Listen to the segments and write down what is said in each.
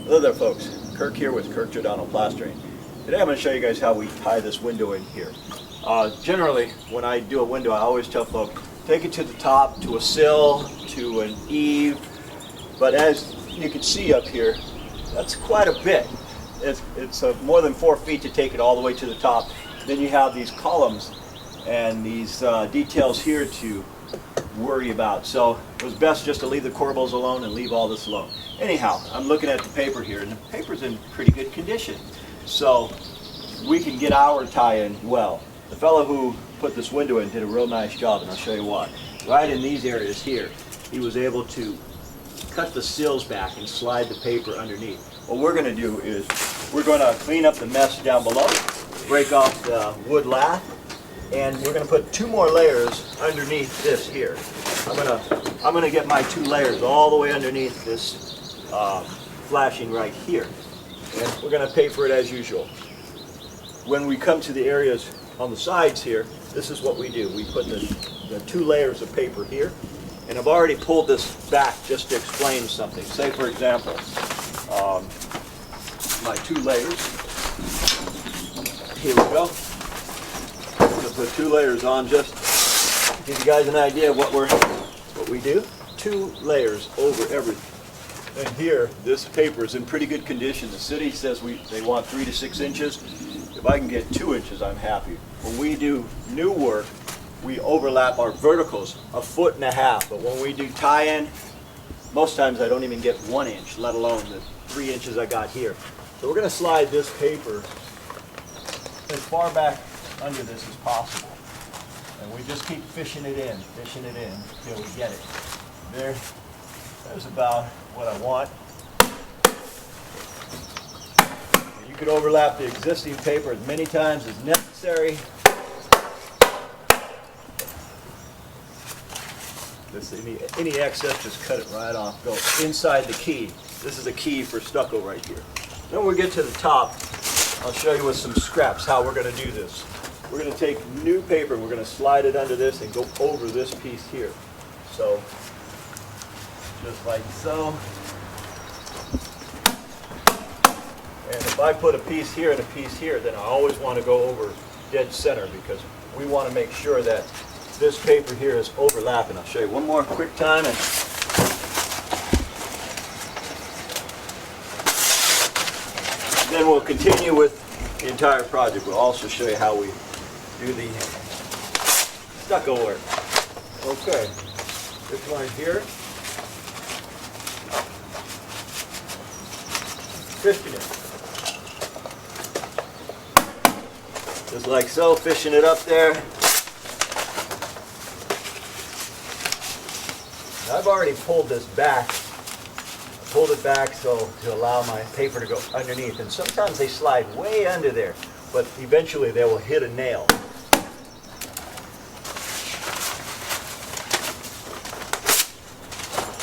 Hello there folks, Kirk here with Kirk Giordano Plastering. Today I'm going to show you guys how we tie this window in here. Generally when I do a window I always tell folks, take it to the top, to a sill, to an eave, but as you can see up here, that's quite a bit. It's more than 4 feet to take it all the way to the top. Then you have these columns and these details here to worry about. So it was best just to leave the corbels alone and leave all this alone. Anyhow, I'm looking at the paper here and the paper's in pretty good condition. So we can get our tie-in well. The fellow who put this window in did a real nice job, and I'll show you why. Right in these areas here, he was able to cut the sills back and slide the paper underneath. What we're going to do is we're going to clean up the mess down below, break off the wood lath, and we're going to put 2 more layers underneath this here. I'm going to get my 2 layers all the way underneath this flashing right here, and we're going to paper it as usual. When we come to the areas on the sides here, this is what we do. We put the 2 layers of paper here, and I've already pulled this back just to explain something. Say for example, my 2 layers. Here we go. I'm going to put 2 layers on just to give you guys an idea of what we do. 2 layers over everything. And here, this paper is in pretty good condition. The city says they want 3 to 6 inches. If I can get 2 inches, I'm happy. When we do new work, we overlap our verticals 1.5 feet. But when we do tie-in, most times I don't even get 1 inch, let alone the 3 inches I got here. So we're going to slide this paper as far back under this as possible. And we just keep fishing it in until we get it. There's about what I want. You could overlap the existing paper as many times as necessary. Any excess, just cut it right off. Go inside the key. This is a key for stucco right here. Then when we get to the top, I'll show you with some scraps how we're going to do this. We're going to take new paper and we're going to slide it under this and go over this piece here. So, just like so. And if I put a piece here and a piece here, then I always want to go over dead center because we want to make sure that this paper here is overlapping. I'll show you one more quick time. And then we'll continue with the entire project. We'll also show you how we do the stucco work. Okay, this one here. Fishing it. Just like so, fishing it up there. I've already pulled this back. I pulled it back so to allow my paper to go underneath. And sometimes they slide way under there, but eventually they will hit a nail.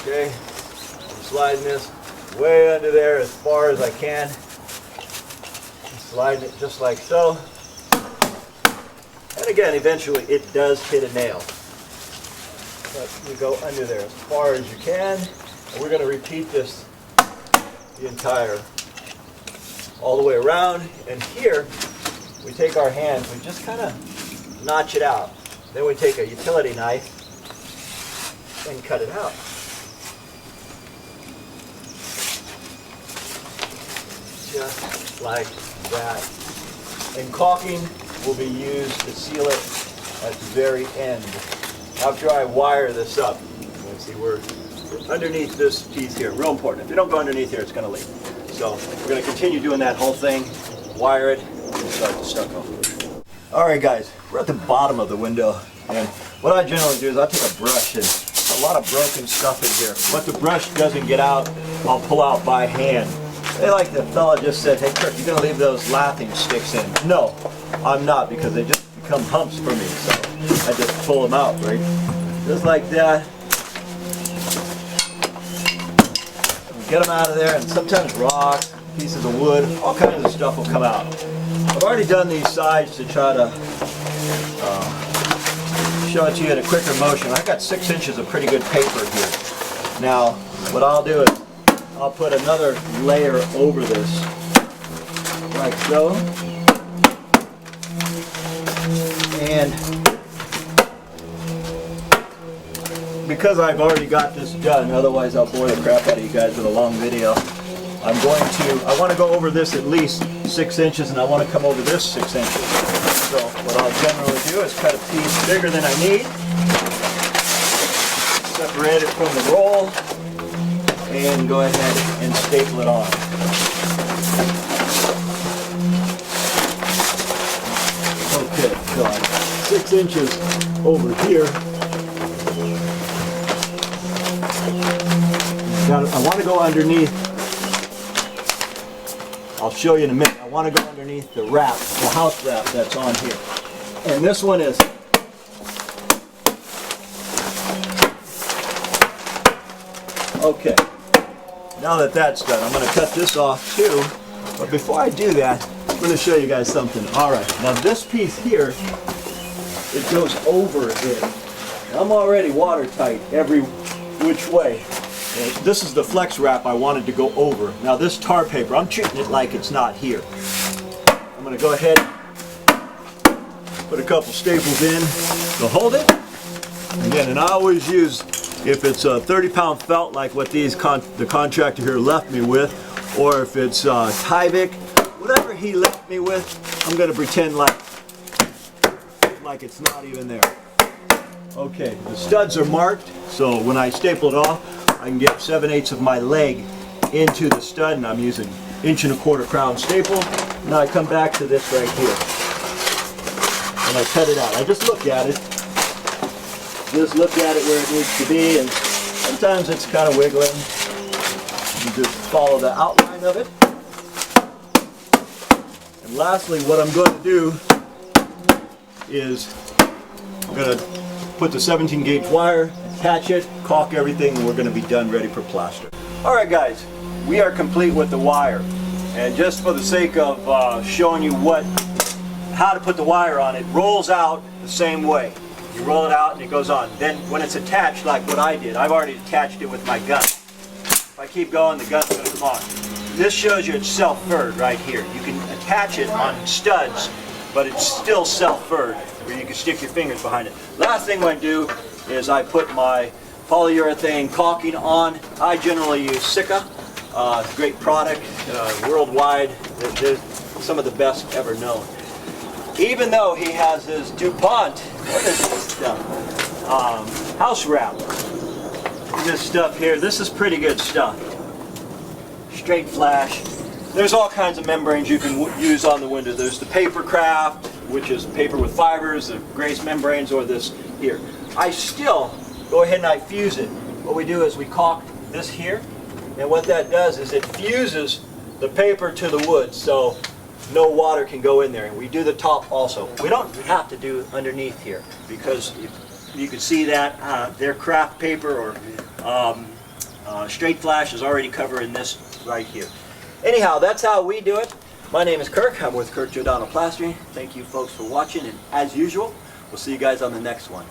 Okay, I'm sliding this way under there as far as I can. I'm sliding it just like so. And again, eventually it does hit a nail. But you go under there as far as you can. And we're going to repeat this the entire, all the way around. And here, we take our hands, we just kind of notch it out. Then we take a utility knife and cut it out. Just like that. And caulking will be used to seal it at the very end. After I wire this up, let's see, we're underneath this piece here. Real important. If you don't go underneath here, it's going to leak. So we're going to continue doing that whole thing, wire it, and start the stucco. Alright guys, we're at the bottom of the window, and what I generally do is I take a brush, and a lot of broken stuff in here. What the brush doesn't get out, I'll pull out by hand. They like the fella just said, hey Kirk, you're going to leave those lathing sticks in. No, I'm not, because they just become humps for me, so I just pull them out, right? Just like that. Get them out of there, and sometimes rocks, pieces of wood, all kinds of stuff will come out. I've already done these sides to try to show it to you in a quicker motion. I got 6 inches of pretty good paper here. Now, what I'll do is I'll put another layer over this, like so. And because I've already got this done, otherwise I'll bore the crap out of you guys with a long video, I want to go over this at least 6 inches, and I want to come over this 6 inches. So what I'll generally do is cut a piece bigger than I need, separate it from the roll, and go ahead and staple it on. Okay, so I'm 6 inches over here. Now I want to go underneath. I'll show you in a minute. I want to go underneath the wrap, the house wrap that's on here. And this one is okay. Now that that's done, I'm going to cut this off too. But before I do that, I'm going to show you guys something. Alright, now this piece here, it goes over it. I'm already watertight every which way. This is the flex wrap I wanted to go over. Now this tar paper, I'm treating it like it's not here. I'm going to go ahead, put a couple staples in to hold it. Again, and I always use, if it's a 30-pound felt like what these the contractor here left me with, or if it's Tyvek, whatever he left me with, I'm going to pretend like it's not even there. Okay, the studs are marked, so when I staple it off, I can get 7/8 of my leg into the stud, and I'm using 1¼ crown staple. Now I come back to this right here, and I cut it out. I just look at it. Just look at it where it needs to be, and sometimes it's kind of wiggling. You just follow the outline of it. And lastly, what I'm going to do is I'm going to put the 17-gauge wire, attach it, caulk everything, and we're going to be done, ready for plaster. Alright guys, we are complete with the wire. And just for the sake of showing you how to put the wire on, it rolls out the same way. You roll it out and it goes on. Then when it's attached like what I did, I've already attached it with my gun. If I keep going, the gun's going to come on. This shows you it's self-furred right here. You can attach it on studs, but it's still self-furred, where you can stick your fingers behind it. Last thing I do is I put my polyurethane caulking on. I generally use Stucco, great product, worldwide. They're some of the best ever known. Even though he has his DuPont, what is this stuff? House wrap. This stuff here, this is pretty good stuff. Straight flash. There's all kinds of membranes you can use on the window. There's the paper craft, which is paper with fibers, the grace membranes, or this here. I still go ahead and I fuse it. What we do is we caulk this here, and what that does is it fuses the paper to the wood, so no water can go in there. And we do the top also. We don't have to do underneath here, because you can see that their craft paper or straight flash is already covering this right here. Anyhow, that's how we do it. My name is Kirk. I'm with Kirk Giordano Plastering. Thank you folks for watching, and as usual, we'll see you guys on the next one.